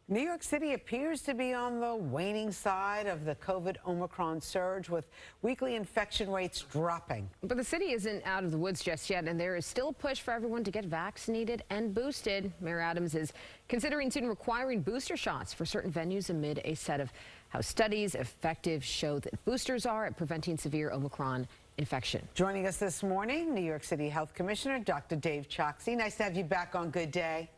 New York City appears to be on the waning side of the COVID Omicron surge, with weekly infection rates dropping. But the city isn't out of the woods just yet, and there is still a push for everyone to get vaccinated and boosted. Mayor Adams is considering soon requiring booster shots for certain venues amid a set of how studies effective show that boosters are at preventing severe Omicron infection. Joining us this morning, New York City Health Commissioner Dr. Chokshi. Nice to have you back on Good Day.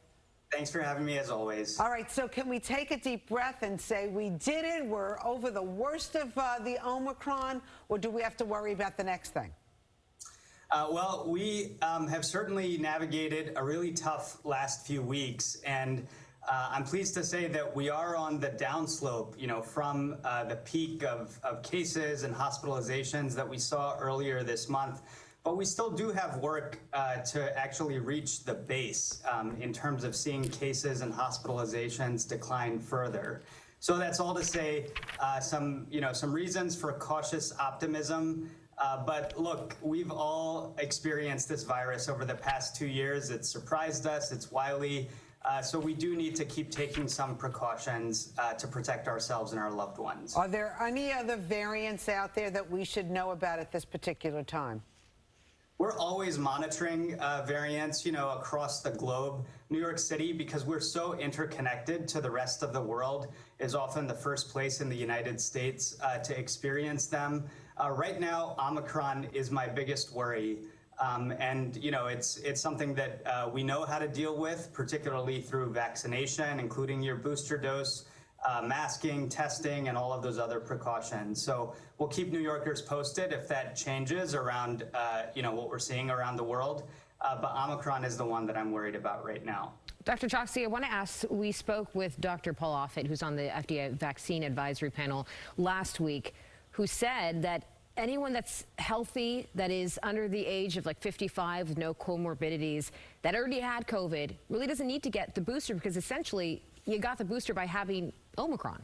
Thanks for having me, as always. All right, so can we take a deep breath and say we did it? We're over the worst of the Omicron, or do we have to worry about the next thing? Well, we have certainly navigated a really tough last few weeks, and I'm pleased to say that we are on the downslope, from the peak of cases and hospitalizations that we saw earlier this month. But we still do have work to actually reach the base in terms of seeing cases and hospitalizations decline further. So that's all to say some reasons for cautious optimism. But look, we've all experienced this virus over the past 2 years. It's surprised us. It's wily. So we do need to keep taking some precautions to protect ourselves and our loved ones. Are there any other variants out there that we should know about at this particular time? We're always monitoring variants, across the globe. New York City, because we're so interconnected to the rest of the world, is often the first place in the United States to experience them. Right now, Omicron is my biggest worry. And it's something that we know how to deal with, particularly through vaccination, including your booster dose, masking, testing, and all of those other precautions. So we'll keep New Yorkers posted if that changes around, what we're seeing around the world. But Omicron is the one that I'm worried about right now. Dr. Chokshi, I want to ask, we spoke with Dr. Paul Offit, who's on the FDA Vaccine Advisory Panel last week, who said that anyone that's healthy, that is under the age of 55 with no comorbidities, that already had COVID, really doesn't need to get the booster, because essentially you got the booster by having Omicron.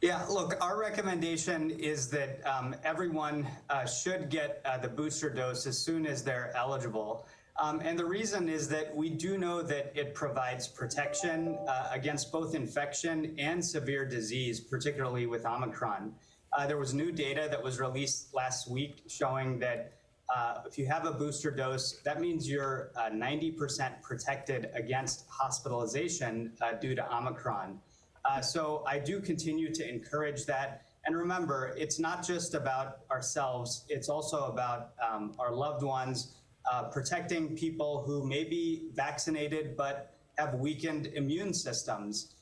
Yeah, look, our recommendation is that everyone should get the booster dose as soon as they're eligible. And the reason is that we do know that it provides protection against both infection and severe disease, particularly with Omicron. There was new data that was released last week showing that if you have a booster dose, that means you're 90% protected against hospitalization due to Omicron. So I do continue to encourage that. And remember, it's not just about ourselves, it's also about our loved ones, protecting people who may be vaccinated but have weakened immune systems.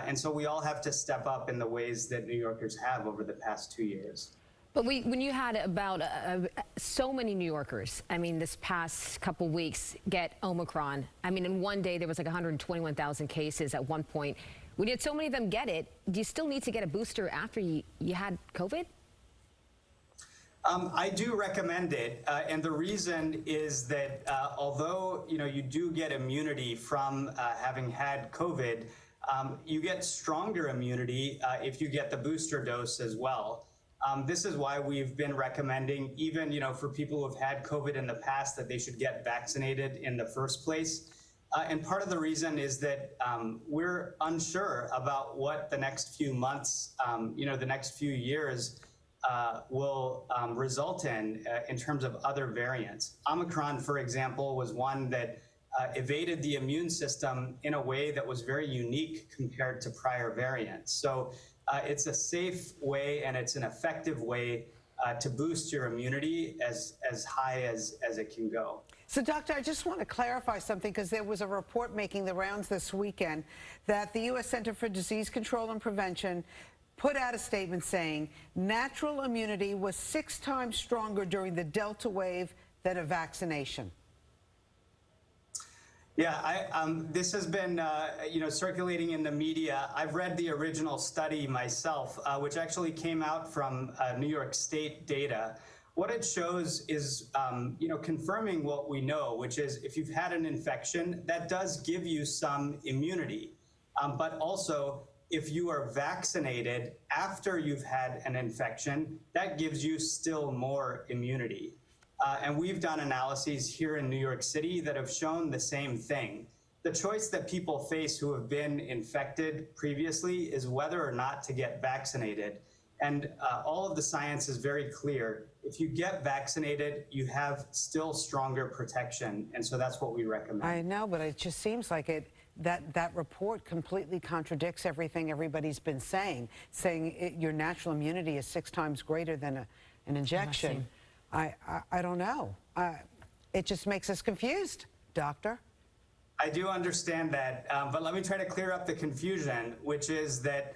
And so we all have to step up in the ways that New Yorkers have over the past 2 years. But when you had about so many New Yorkers, this past couple weeks, get Omicron, in one day there was 121,000 cases at one point. When you had so many of them get it, do you still need to get a booster after you had COVID? I do recommend it, and the reason is that although you do get immunity from having had COVID, you get stronger immunity if you get the booster dose as well. This is why we've been recommending, even for people who have had COVID in the past, that they should get vaccinated in the first place. And part of the reason is that we're unsure about what the next few months, the next few years will result in terms of other variants. Omicron, for example, was one that evaded the immune system in a way that was very unique compared to prior variants. So it's a safe way and it's an effective way to boost your immunity as high as it can go. So, Doctor, I just want to clarify something, because there was a report making the rounds this weekend that the U.S. Center for Disease Control and Prevention put out a statement saying natural immunity was 6 times stronger during the Delta wave than a vaccination. Yeah, this has been, circulating in the media. I've read the original study myself, which actually came out from New York State data. What it shows is, confirming what we know, which is if you've had an infection, that does give you some immunity. But also, if you are vaccinated after you've had an infection, that gives you still more immunity. And we've done analyses here in New York City that have shown the same thing, the choice that people face who have been infected previously is whether or not to get vaccinated. And all of the science is very clear. If you get vaccinated, you have still stronger protection. And so that's what we recommend. I know, but it just seems like that report completely contradicts everything everybody's been saying your natural immunity is 6 times greater than an injection. I don't know. It just makes us confused, doctor. I do understand that, but let me try to clear up the confusion, which is that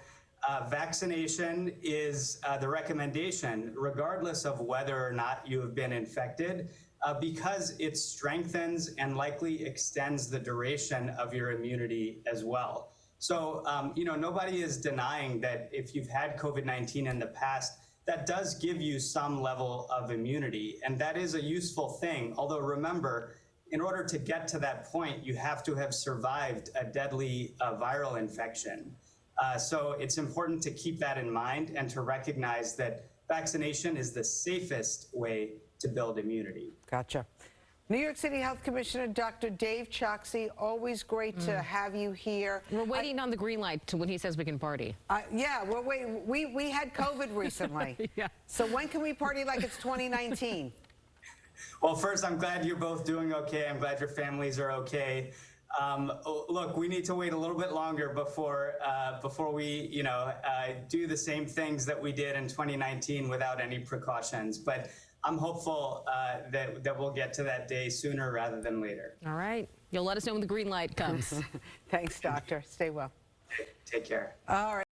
vaccination is the recommendation, regardless of whether or not you have been infected, because it strengthens and likely extends the duration of your immunity as well. So, nobody is denying that if you've had COVID-19 in the past, that does give you some level of immunity, and that is a useful thing. Although remember, in order to get to that point, you have to have survived a deadly viral infection. So it's important to keep that in mind and to recognize that vaccination is the safest way to build immunity. Gotcha. New York City Health Commissioner Dr. Dave Chokshi, always great to have you here. We're waiting on the green light to when he says we can party. Yeah, we're waiting. We had COVID recently. Yeah. So when can we party like it's 2019? Well, first, I'm glad you're both doing okay. I'm glad your families are okay. Look, we need to wait a little bit longer before we, do the same things that we did in 2019 without any precautions. But I'm hopeful that we'll get to that day sooner rather than later. All right. You'll let us know when the green light comes. Thanks, doctor. Stay well. Take care. All right.